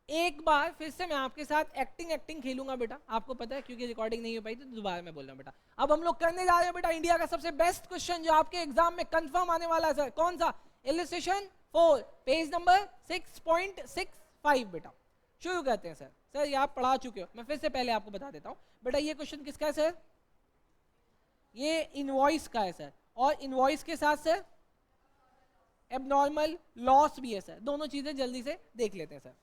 एक बार फिर से मैं आपके साथ एक्टिंग खेलूंगा बेटा, आपको पता है क्योंकि रिकॉर्डिंग नहीं हो पाई तो दोबारा मैं बोल रहा हूँ बेटा। अब हम लोग करने जा रहे हैं बेटा इंडिया का सबसे बेस्ट क्वेश्चन जो आपके एग्जाम में कंफर्म आने वाला है सर। कौन सा? इलस्ट्रेशन 4 पेज नंबर 6.65 बेटा। शुरू करते हैं सर। सर ये आप पढ़ा चुके हो, मैं फिर से पहले आपको बता देता हूँ बेटा। ये क्वेश्चन किसका है सर? ये इनवॉइस का है सर, और इनवॉइस के साथ सर एबनॉर्मल लॉस भी है सर। दोनों चीजें जल्दी से देख लेते हैं सर।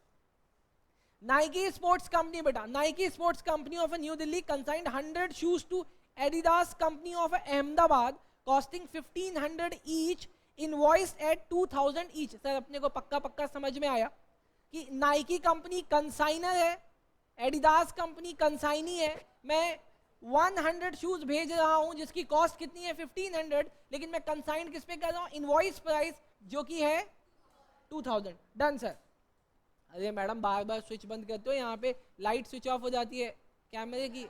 नाइकी स्पोर्ट्स कंपनी बेटा, Nike sports company of New Delhi consigned 100 shoes to Adidas company of Ahmedabad costing 1500 each, invoice at 2000 each. Sir अपने को पक्का पक्का समझ में आया कि नाइकी कंपनी कंसाइनर है, एडिडास कंपनी कंसाइनी है। मैं 100 शूज भेज रहा हूं जिसकी कॉस्ट कितनी है 1500, लेकिन मैं कंसाइन किस पे कर रहा हूं? इनवॉइस प्राइस जो कि है 2000। Done sir. अरे मैडम बार बार स्विच बंद करते हो, यहाँ पे लाइट स्विच ऑफ हो जाती है कैमरे की।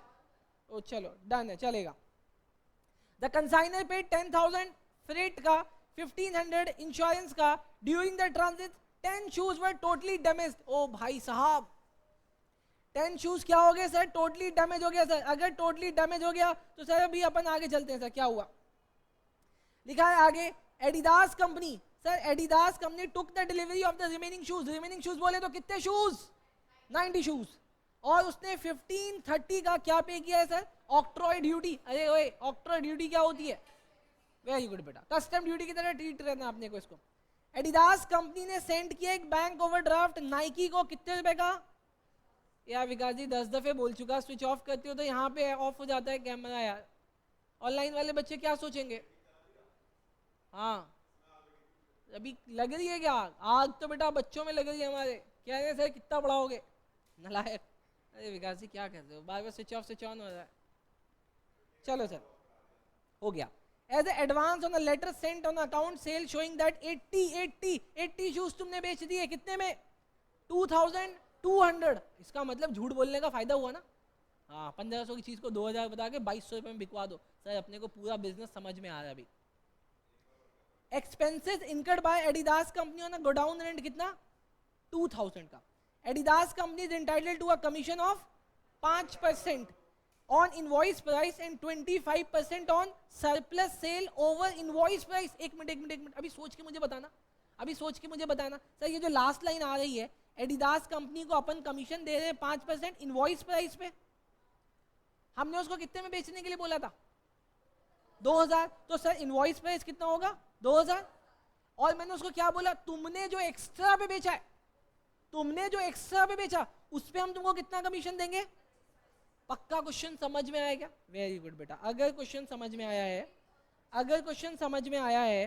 ओ चलो डन है, चलेगा। द कंसाइनर पे 10,000 फ्रेट का, 1500 इंश्योरेंस का। During the transit 10 shoes were totally damaged. ओ भाई साहब 10 शूज क्या हो गए सर? टोटली डैमेज हो गया सर। अगर टोटली डैमेज हो गया तो सर अभी अपन आगे चलते हैं सर। क्या हुआ? लिखा है आगे Adidas company. Sir Adidas company took the delivery of the remaining shoes. Remaining shoes बोले तो कितने शूज? 90 शूज। और उसने 1530 का क्या पे किया है सर? Octroi duty. अरे ओए ऑक्ट्रॉय ड्यूटी क्या होती है? वेरी गुड बेटा, कस्टम ड्यूटी की तरह ट्रीट करना आपने को इसको। एडिडास कंपनी ने सेंड किया एक बैंक ओवरड्राफ्ट नाइकी को, कितने रुपए का? यार विकास जी 10 दफे बोल चुका, स्विच ऑफ करते हो तो यहाँ पे ऑफ हो जाता है कैमरा यार। ऑनलाइन वाले बच्चे क्या सोचेंगे? हाँ अभी लग रही है क्या आग? आग तो बेटा बच्चों में लग रही है हमारे। कह रहे सर कितना पढ़ाओगे? नलायक। अरे विकास जी क्या कहते हो, बार बार स्विच ऑफ स्विच ऑन हो रहा है। चलो सर हो गया। As advance on a letter sent on account sale showing that 80 shoes तुमने बेच दिए, कितने में? 2200। इसका मतलब झूठ बोलने का फायदा हुआ ना। हाँ 1500 की चीज को 2000 बता के 2200 रुपए में बिकवा दो। सर अपने को पूरा बिजनेस समझ में आ रहा है अभी। Expenses incurred by Adidas company on godown rent कितना? 2000 का। Adidas company is entitled to a commission of 5% on invoice price and 25% on surplus sale over invoice price. एक मिनट अभी सोच के मुझे बताना, अभी सोच के मुझे बताना। सर ये जो लास्ट लाइन आ रही है, एडिडास कंपनी को अपन कमीशन दे रहे हैं 5% इनवॉइस प्राइस पे। हमने उसको कितने में बेचने के लिए बोला था? 2000। तो सर इनवॉइस प्राइस कितना होगा? 2000। और मैंने उसको क्या बोला? तुमने जो एक्स्ट्रा पे बेचा है, तुमने जो एक्स्ट्रा पे बेचा उस पे हम तुमको कितना कमीशन देंगे? पक्का क्वेश्चन समझ में आया क्या? वेरी गुड बेटा। अगर क्वेश्चन समझ में आया है, अगर क्वेश्चन समझ में आया है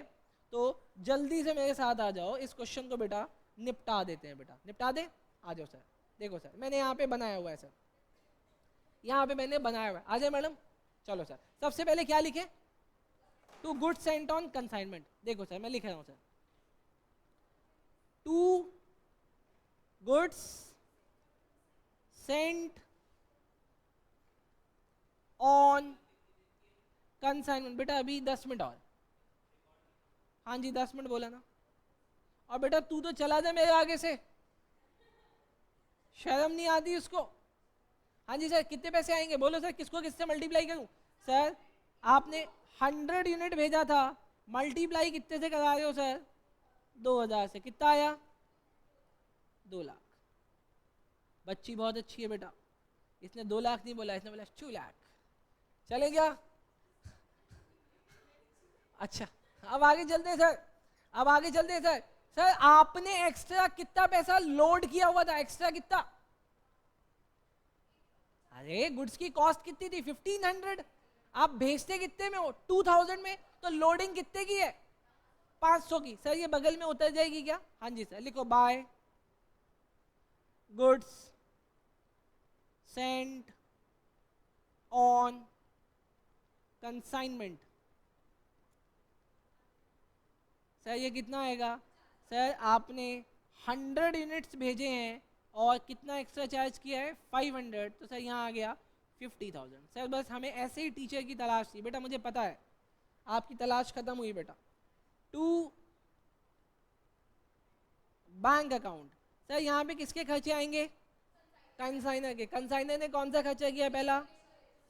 तो जल्दी से मेरे साथ आ जाओ, इस क्वेश्चन को बेटा निपटा देते हैं। बेटा निपटा दे, आ जाओ सर। देखो सर मैंने यहाँ पे बनाया हुआ है सर, यहाँ पे मैंने बनाया हुआ है। आ जाए मैडम। चलो सर सबसे पहले क्या लिखे? To goods sent on consignment. देखो सर मैं लिख रहा हूँ sir, to goods sent on consignment. बेटा अभी 10 मिनट और। हाँ जी 10 मिनट बोला ना। और बेटा तू तो चला जा मेरे आगे से, शर्म नहीं आती उसको। हाँ जी सर कितने पैसे आएंगे? बोलो सर किसको किससे मल्टीप्लाई करूं? सर आपने 100 यूनिट भेजा था, मल्टीप्लाई कितने से करा रहे हो सर? 2000 से। कितना आया? 2 लाख। बच्ची बहुत अच्छी है बेटा, इसने 2 लाख नहीं बोला, इसने बोला 2 लाख। चले गया? अच्छा अब आगे चलते हैं सर, अब आगे चलते हैं सर। सर आपने एक्स्ट्रा कितना पैसा लोड किया हुआ था? एक्स्ट्रा कितना? अरे गुड्स की कॉस्ट कितनी थी? 1500। आप भेजते कितने में हो? 2000 में। तो लोडिंग कितने की है? 500 की। सर ये बगल में उतर जाएगी क्या? हाँ जी सर लिखो, by goods sent on consignment. Sir ये कितना आएगा? सर आपने 100 यूनिट्स भेजे हैं और कितना एक्स्ट्रा चार्ज किया है? 500। तो सर यहाँ आ गया 50,000। सर बस हमें ऐसे ही टीचर की तलाश थी बेटा, मुझे पता है आपकी तलाश खत्म हुई बेटा। To bank account. सर यहाँ पे किसके खर्चे आएंगे? कंसाइनर के। कंसाइनर ने कौन सा खर्चा किया पहला?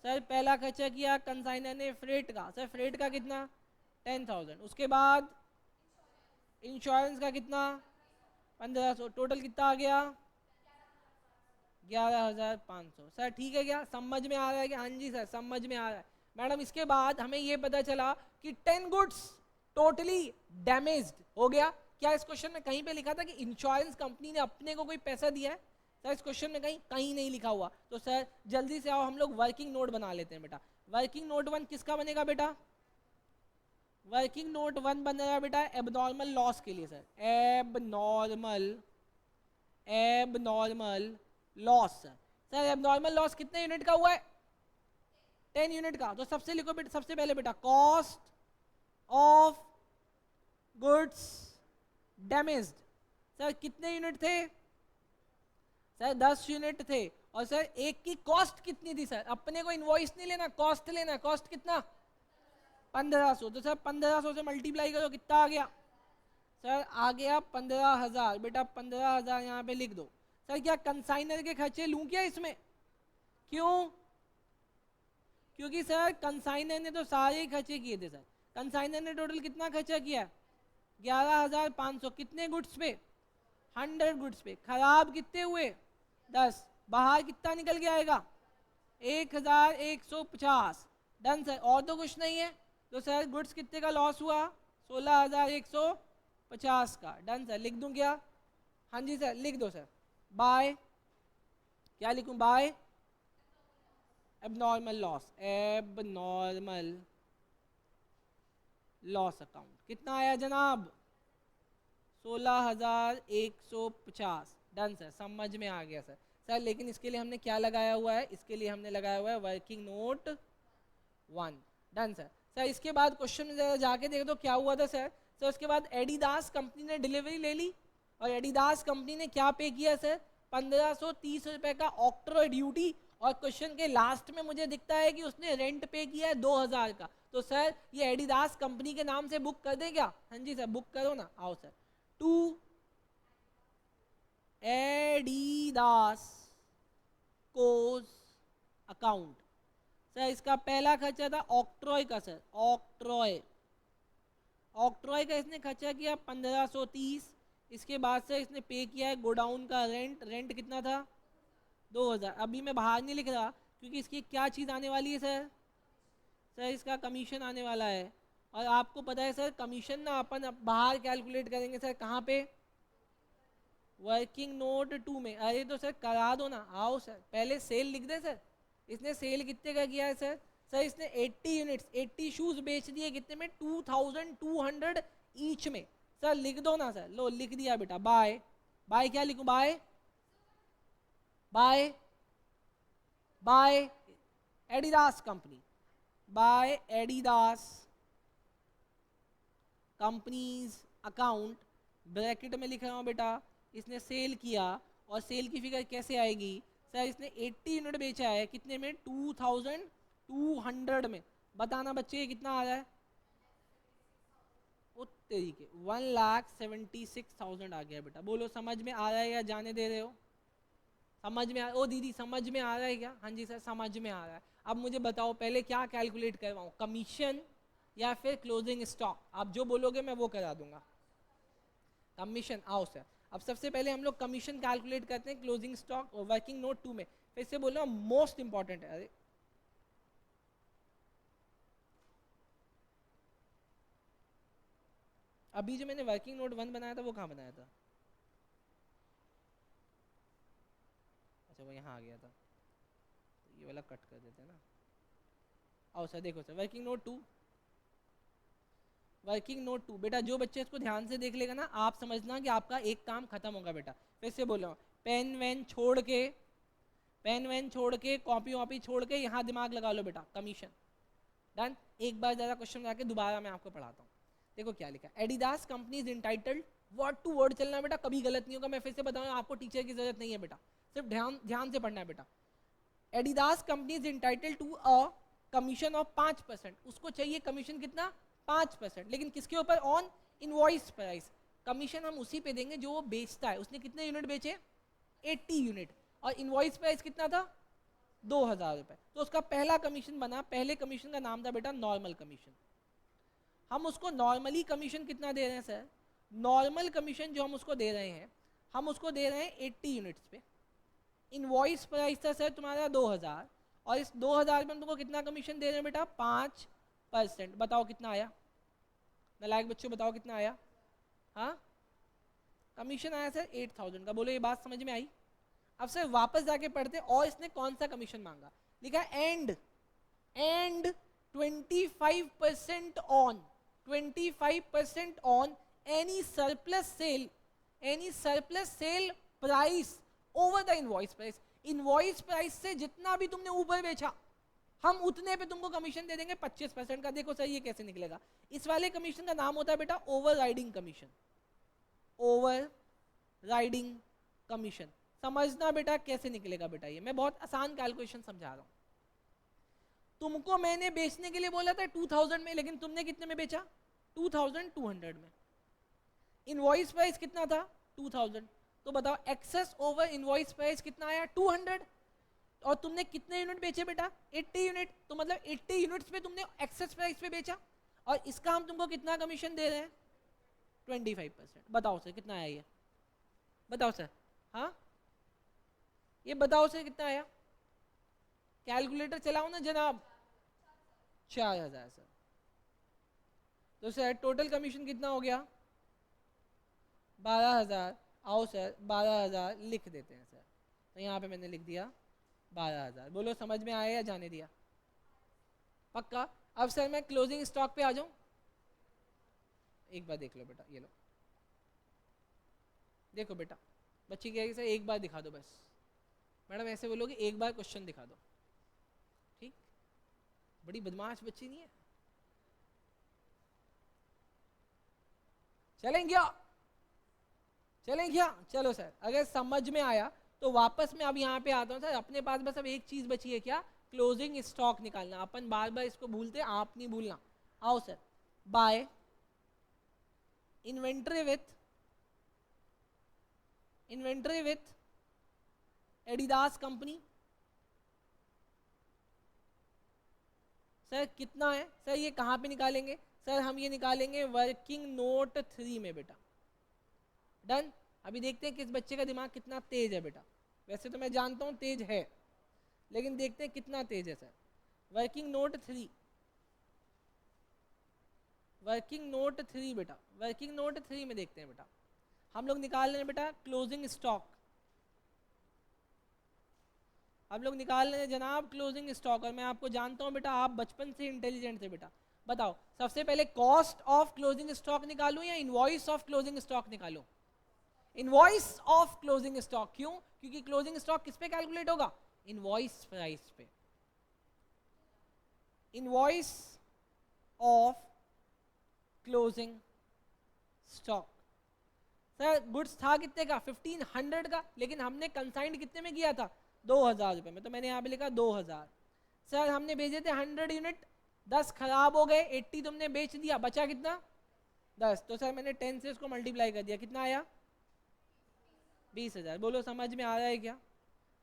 सर पहला खर्चा किया कंसाइनर ने फ्रेट का। सर फ्रेट का कितना? 10,000। उसके बाद इंश्योरेंस का कितना? 1500। टोटल कितना आ गया? 11,500। सर ठीक है क्या? समझ में आ रहा है क्या? हाँ जी सर समझ में आ रहा है। मैडम इसके बाद हमें ये पता चला कि 10 गुड्स टोटली डैमेज्ड हो गया। क्या इस क्वेश्चन में कहीं पे लिखा था कि इंश्योरेंस कंपनी ने अपने को कोई पैसा दिया है? सर इस क्वेश्चन में कहीं कहीं नहीं लिखा हुआ। तो सर जल्दी से आओ हम लोग वर्किंग नोट बना लेते हैं बेटा। वर्किंग नोट 1 किसका बनेगा बेटा? वर्किंग नोट 1 बनेगा बेटा एबनॉर्मल लॉस के लिए। Sir abnormal loss. Sir abnormal loss कितने यूनिट का हुआ है? 10 यूनिट का। तो सबसे लिखो बेटा, सबसे पहले बेटा cost of goods damaged. Sir कितने यूनिट थे? सर 10 यूनिट थे। और सर एक की कॉस्ट कितनी थी? सर अपने को इनवॉइस नहीं लेना, कॉस्ट लेना। कॉस्ट कितना? 1500। तो सर 1500 से मल्टीप्लाई करो, कितना आ गया? सर आ गया 15,000। बेटा 15,000 यहाँ पे लिख दो। सर क्या कंसाइनर के खर्चे लूं क्या इसमें? क्यों? क्योंकि सर कंसाइनर ने तो सारे ही खर्चे किए थे। सर कंसाइनर ने टोटल कितना खर्चा किया? 11,500। कितने गुड्स पे? 100 गुड्स पे। खराब कितने हुए? 10। बाहर कितना निकल के आएगा? 1,150। Done sir. और तो कुछ नहीं है। तो सर गुड्स कितने का लॉस हुआ? 16,150 का। Done sir. लिख दूं क्या? हाँ जी सर लिख दो सर। बाय क्या लिखूं? By abnormal loss. Abnormal loss account कितना आया जनाब? 16,150। डन सर समझ में आ गया सर। सर लेकिन इसके लिए हमने क्या लगाया हुआ है? इसके लिए हमने लगाया हुआ है working note 1। Done sir. Sir इसके बाद क्वेश्चन में जाके देखो तो क्या हुआ था सर? सर उसके बाद एडिडास कंपनी ने डिलीवरी ले ली और एडिडास कंपनी ने क्या पे किया सर? 1530 रुपए का ऑक्ट्रॉय ड्यूटी। और क्वेश्चन के लास्ट में मुझे दिखता है कि उसने रेंट पे किया है 2,000 का। तो सर ये एडिडास कंपनी के नाम से बुक कर दें क्या? हाँ जी सर बुक करो ना। आओ sir. To Adidas co's account. Sir इसका पहला खर्चा था ऑक्ट्रॉय का। सर ऑक्ट्रॉय का इसने खर्चा किया 1530। इसके बाद से इसने पे किया है गोडाउन का रेंट। रेंट कितना था? 2,000। अभी मैं बाहर नहीं लिख रहा क्योंकि इसकी क्या चीज़ आने वाली है सर? सर इसका कमीशन आने वाला है। और आपको पता है सर कमीशन ना अपन अब बाहर कैलकुलेट करेंगे सर। कहाँ पे? वर्किंग नोट 2 में। अरे तो सर करा दो ना। आओ सर पहले सेल लिख दे सर। इसने सेल कितने का किया है सर? सर इसने 80 यूनिट्स 80 शूज बेच दिए। कितने में? 2,200 ईच में। सर लिख दो ना सर। लो लिख दिया बेटा। बाय बाय क्या लिखूं? By by by Adidas company. By Adidas company's account. Bracket में लिख रहा हूँ बेटा। इसने सेल किया और सेल की फिगर कैसे आएगी? सर इसने 80 यूनिट बेचा है। कितने में? 2,200 में। बताना बच्चे कितना आ रहा है? तरीके 1,76,000 आ गया बेटा। बोलो समझ में आ रहा है या जाने दे रहे हो? समझ में आ? ओ दीदी समझ में आ रहा है क्या? हाँ जी सर समझ में आ रहा है। अब मुझे बताओ पहले क्या कैलकुलेट करवाऊँ, कमीशन या फिर क्लोजिंग स्टॉक? आप जो बोलोगे मैं वो करा दूंगा। कमीशन। आओ सर अब सबसे पहले हम लोग कमीशन कैलकुलेट करते हैं क्लोजिंग स्टॉक और वर्किंग नोट 2 में। फिर से बोल रहा हूँ मोस्ट इंपॉर्टेंट है। अरे अभी जो मैंने वर्किंग नोट 1 बनाया था वो कहाँ बनाया था? अच्छा वो यहाँ आ गया था। तो ये वाला कट कर देते हैं ना। आओ सर देखो sir working note 2। Working note 2 बेटा जो बच्चे इसको ध्यान से देख लेगा ना आप समझना कि आपका एक काम खत्म होगा बेटा। फिर से बोल रहा हूँ पेन वैन छोड़ के कॉपी वॉपी छोड़ के यहाँ दिमाग लगा लो बेटा। कमीशन। डन। एक बार ज़्यादा क्वेश्चन लगा के दोबारा मैं आपको पढ़ाता हूँ। देखो क्या लिखा है। Adidas company is entitled word to word चलना बेटा, कभी गलत नहीं होगा। मैं फिर से बताऊँ आपको टीचर की जरूरत नहीं है बेटा, सिर्फ ध्यान ध्यान से पढ़ना है बेटा। Adidas company is entitled to a commission of 5%। उसको चाहिए कमीशन कितना? 5%। लेकिन किसके ऊपर? On invoice price. कमीशन हम उसी पे देंगे जो वो बेचता है। उसने कितने यूनिट बेचे? 80 यूनिट, और इनवॉइस प्राइस कितना था? 2000 रुपए। तो उसका पहला कमीशन बना, पहले कमीशन का नाम था बेटा नॉर्मल कमीशन। हम उसको नॉर्मली कमीशन कितना दे रहे हैं सर? नॉर्मल कमीशन जो हम उसको दे रहे हैं, हम उसको दे रहे हैं 80 यूनिट्स पे। इनवॉइस प्राइस था सर तुम्हारा 2000, और इस 2000 में हम तुमको कितना कमीशन दे रहे हैं बेटा? 5%। बताओ कितना आया? नालायक बच्चों बताओ कितना आया? हाँ, कमीशन आया सर 8000 का। बोलो ये बात समझ में आई? अब सर वापस जाके पढ़ते, और इसने कौन सा कमीशन मांगा? लिखा and 25% on 25% on any surplus sale price over the invoice price. Invoice price से जितना भी तुमने ऊपर बेचा, हम उतने पे तुमको कमीशन दे देंगे 25% का। देखो सर ये कैसे निकलेगा? इस वाले कमीशन का नाम होता है बेटा over riding commission. Over riding commission समझना बेटा कैसे निकलेगा बेटा। ये मैं बहुत आसान कैलकुलेशन समझा रहा हूं। तुमको मैंने बेचने के लिए बोला था 2000 में, लेकिन तुमने कितने में बेचा? 2200 में। इनवॉइस प्राइस कितना था? 2000। तो बताओ एक्सेस ओवर इनवॉइस प्राइस कितना आया? 200। और तुमने कितने यूनिट बेचे बेटा? 80 यूनिट। तो मतलब 80 यूनिट्स पे तुमने एक्सेस प्राइस पे बेचा, और इसका हम तुमको कितना कमीशन दे रहे हैं? 25%। बताओ सर कितना आया ये? बताओ सर। हाँ, ये बताओ सर कितना आया? कैलकुलेटर चलाओ ना जनाब। 4000 सर। तो सर टोटल कमीशन कितना हो गया? 12000। आओ सर 12000 लिख देते हैं सर। तो यहाँ पे मैंने लिख दिया 12000। बोलो समझ में आया या जाने दिया? पक्का? अब सर मैं क्लोजिंग स्टॉक पे आ जाऊं। एक बार देख लो बेटा, ये लो देखो बेटा। बच्ची कहेगी सर एक बार दिखा दो बस। मैडम ऐसे बोलोगे एक बार क्वेश्चन दिखा दो, ठीक? बड़ी बदमाश बच्ची नहीं है? चलें क्या? चलें क्या? चलो सर, अगर समझ में आया तो वापस मैं अब यहाँ पे आता हूँ सर। अपने पास बस अब एक चीज बची है, क्या? क्लोजिंग स्टॉक निकालना। अपन बार बार इसको भूलते, आप नहीं भूलना। आओ sir, by inventory with Adidas company. Sir कितना है सर? ये कहाँ पे निकालेंगे सर? हम ये निकालेंगे वर्किंग नोट 3 में बेटा। डन। अभी देखते हैं किस बच्चे का दिमाग कितना तेज है बेटा। वैसे तो मैं जानता हूँ तेज है, लेकिन देखते हैं कितना तेज है sir. Working note 3, working note 3 बेटा। वर्किंग नोट 3 में देखते हैं बेटा, हम लोग निकाल रहे हैं बेटा क्लोजिंग स्टॉक। हम लोग निकाल रहे हैं जनाब क्लोजिंग स्टॉक। और मैं आपको जानता हूँ बेटा, आप बचपन से इंटेलिजेंट थे बेटा। बताओ सबसे पहले कॉस्ट ऑफ क्लोजिंग स्टॉक निकालूं या इनवॉइस ऑफ क्लोजिंग स्टॉक निकालूं? Invoice of closing stock. क्यों? क्योंकि क्लोजिंग स्टॉक किस पे कैलकुलेट होगा? इनवॉइस प्राइस पे। Invoice of closing stock. Sir goods था कितने का? 1500 का, लेकिन हमने कंसाइंड कितने में किया था? 2000 रुपए में। तो मैंने यहाँ पे लिखा 2000। सर हमने भेजे थे 100 यूनिट, 10 खराब हो गए, 80 तुमने बेच दिया, बचा कितना? 10। तो सर मैंने 10 से उसको मल्टीप्लाई कर दिया, कितना आया? 20,000। बोलो समझ में आ रहा है क्या?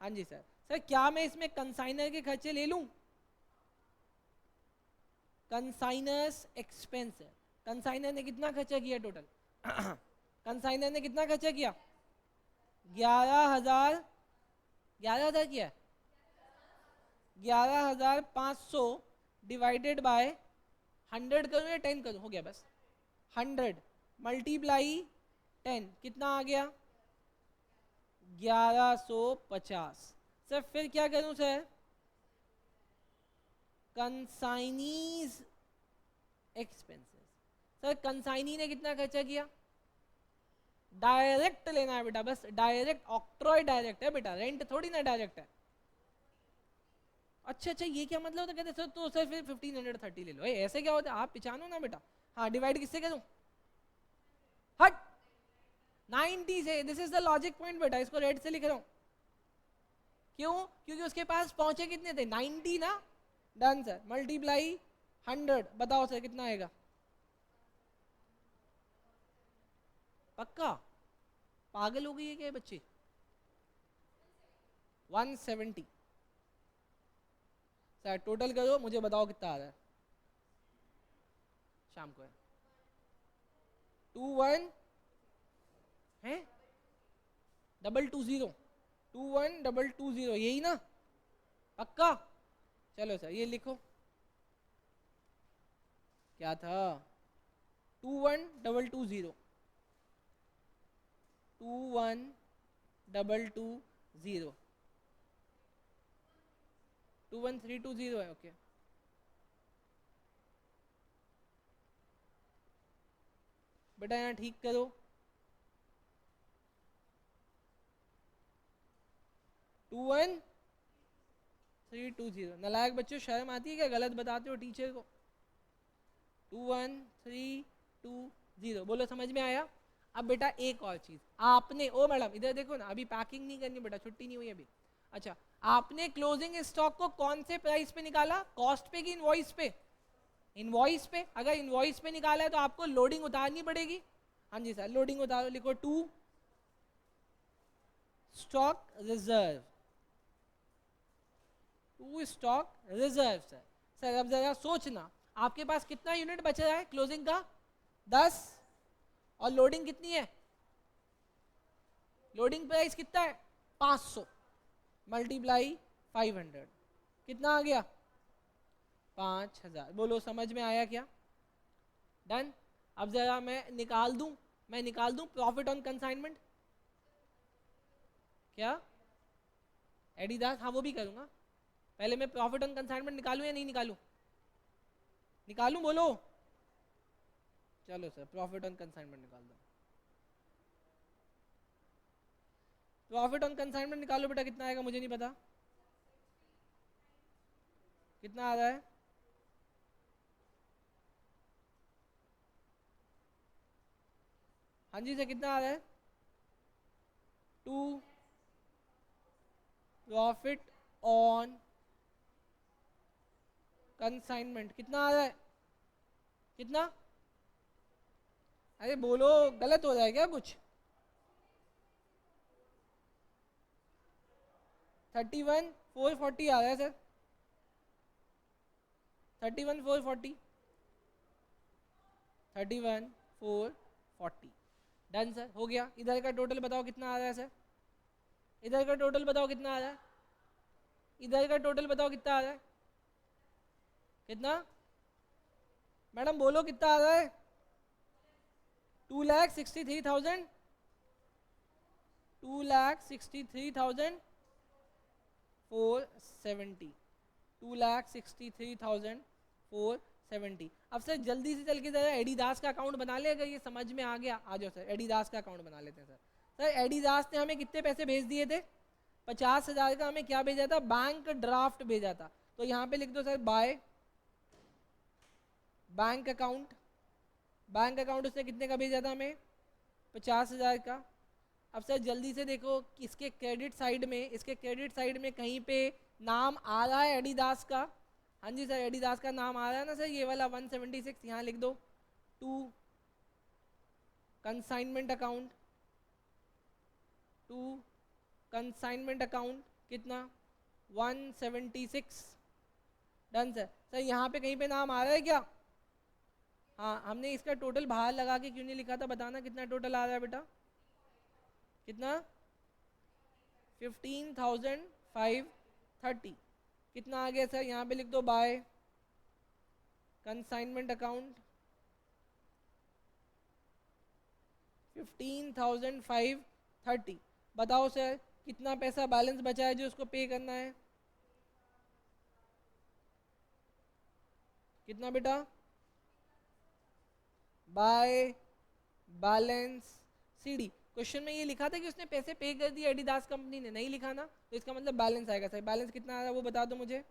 हाँ जी सर। सर क्या मैं इसमें कंसाइनर के खर्चे ले लूं? कंसाइनर्स एक्सपेंस है। कंसाइनर ने कितना खर्चा किया टोटल? कंसाइनर ने कितना खर्चा किया? 11,000। 11,000 किया? 11,500 डिवाइडेड बाय 100 करूँ या 10 करूँ? हो गया बस 100 मल्टीप्लाई 10, कितना आ गया? 1150। सर फिर क्या करूं sir? Consignee's expenses. Sir consignee ने कितना खर्चा किया? डायरेक्ट लेना है बेटा, बस डायरेक्ट। ऑक्ट्रॉय डायरेक्ट है बेटा, रेंट थोड़ी ना डायरेक्ट है। अच्छा अच्छा, ये क्या मतलब होता? कहते सर तो सर फिर 1530 ले लो। ऐसे क्या होता है? आप पिछानो ना बेटा। हाँ, डिवाइड किससे करूं? हट 90 से। This is the logic point बेटा, इसको रेड से लिख रहा हूं। क्यों? क्योंकि उसके पास पहुंचे कितने थे? 90 ना। Done sir. मल्टीप्लाई 100। बताओ सर कितना आएगा? पक्का? पागल हो गई है क्या ये बच्चे? 170 सर, टोटल करो मुझे बताओ कितना आ रहा है शाम को है। 21 है 220 21220 यही ना? पक्का? चलो सर ये लिखो क्या था 21220 21220 21320 है ओके। बेटा यहाँ ठीक करो 21320 नालायक बच्चों शर्म आती है क्या? गलत बताते हो टीचर को। 21320 बोलो समझ में आया? अब बेटा एक और चीज आपने, ओ मैडम इधर देखो ना, अभी पैकिंग नहीं करनी बेटा, छुट्टी नहीं हुई अभी। अच्छा आपने क्लोजिंग स्टॉक को कौन से प्राइस पे निकाला? कॉस्ट पे कि इनवॉइस पे? इनवॉइस पे। अगर इनवॉइस पे निकाला है तो आपको लोडिंग उतारनी पड़ेगी। हाँ जी सर लोडिंग उतारो, लिखो to stock reserve, to stock reserve. Sir sir अब जरा सोचना आपके पास कितना यूनिट बच रहा है क्लोजिंग का? 10 और लोडिंग कितनी है? लोडिंग प्राइस कितना है? 500 मल्टीप्लाई 500 कितना आ गया? 5000। बोलो समझ में आया क्या? डन। अब जरा मैं निकाल दूं प्रॉफिट ऑन कंसाइनमेंट। क्या? एडिडास, हाँ वो भी करूंगा। पहले मैं प्रॉफिट ऑन कंसाइनमेंट निकालूं या नहीं निकालूं? निकालूं बोलो। चलो सर प्रॉफिट ऑन कंसाइनमेंट निकाल दो। प्रॉफिट ऑन कंसाइनमेंट निकालो बेटा, कितना आएगा मुझे नहीं पता। कितना आ रहा है? हाँ जी सर कितना आ रहा है? टू प्रॉफिट ऑन कंसाइनमेंट कितना आ रहा है? कितना? अरे बोलो, गलत हो रहा है क्या कुछ? 31,440 आ रहा है सर, 31,440 31,440 डन सर, हो गया। इधर का टोटल बताओ कितना आ रहा है सर? इधर का टोटल बताओ कितना आ रहा है? इधर का टोटल बताओ कितना आ रहा है? कितना? मैडम बोलो कितना आ रहा है? 2,63,000 2,63,470 2,63,470। अब सर जल्दी से चल के जरा एडिडास का अकाउंट बना ले, अगर ये समझ में आ गया। आ जाओ सर एडिडास का अकाउंट बना लेते हैं सर। सर एडिडास ने हमें कितने पैसे भेज दिए थे? 50,000 का हमें क्या भेजा था? बैंक ड्राफ्ट भेजा था। तो यहाँ पे लिख दो sir by bank account. Bank account उसने कितने का भेजा था हमें? 50,000 का। अब सर जल्दी से देखो कि इसके क्रेडिट साइड में, इसके क्रेडिट साइड में कहीं पे नाम आ रहा है एडिडास का? हाँ जी सर एडिडास का नाम आ रहा है ना सर, ये वाला 176। यहाँ लिख दो to consignment account, to consignment account कितना? 176 डन सर। सर यहाँ पे कहीं पे नाम आ रहा है क्या? हाँ हमने इसका टोटल बाहर लगा के क्यों नहीं लिखा था? बताना कितना टोटल आ रहा है बेटा? कितना? 15,530 कितना आ गया सर? यहाँ पे लिख दो बाय कंसाइनमेंट अकाउंट 15,530। बताओ सर कितना पैसा बैलेंस बचा है जो उसको पे करना है? कितना बेटा? By balance CD. क्वेश्चन में ये लिखा था कि उसने पैसे पे कर दिए एडिडास कंपनी ने, नहीं लिखा ना, तो इसका मतलब बैलेंस आएगा सर। बैलेंस कितना आ रहा है वो बता दो मुझे।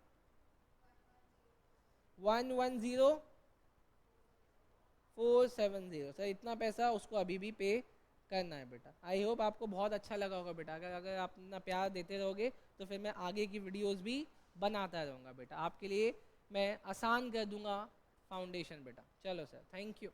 110,470 सर, इतना पैसा उसको अभी भी पे करना है बेटा। आई होप आपको बहुत अच्छा लगा होगा बेटा। अगर आप अपना प्यार देते रहोगे तो फिर मैं आगे की वीडियोस भी बनाता रहूँगा बेटा। आपके लिए मैं आसान कर दूंगा फाउंडेशन बेटा। चलो सर थैंक यू।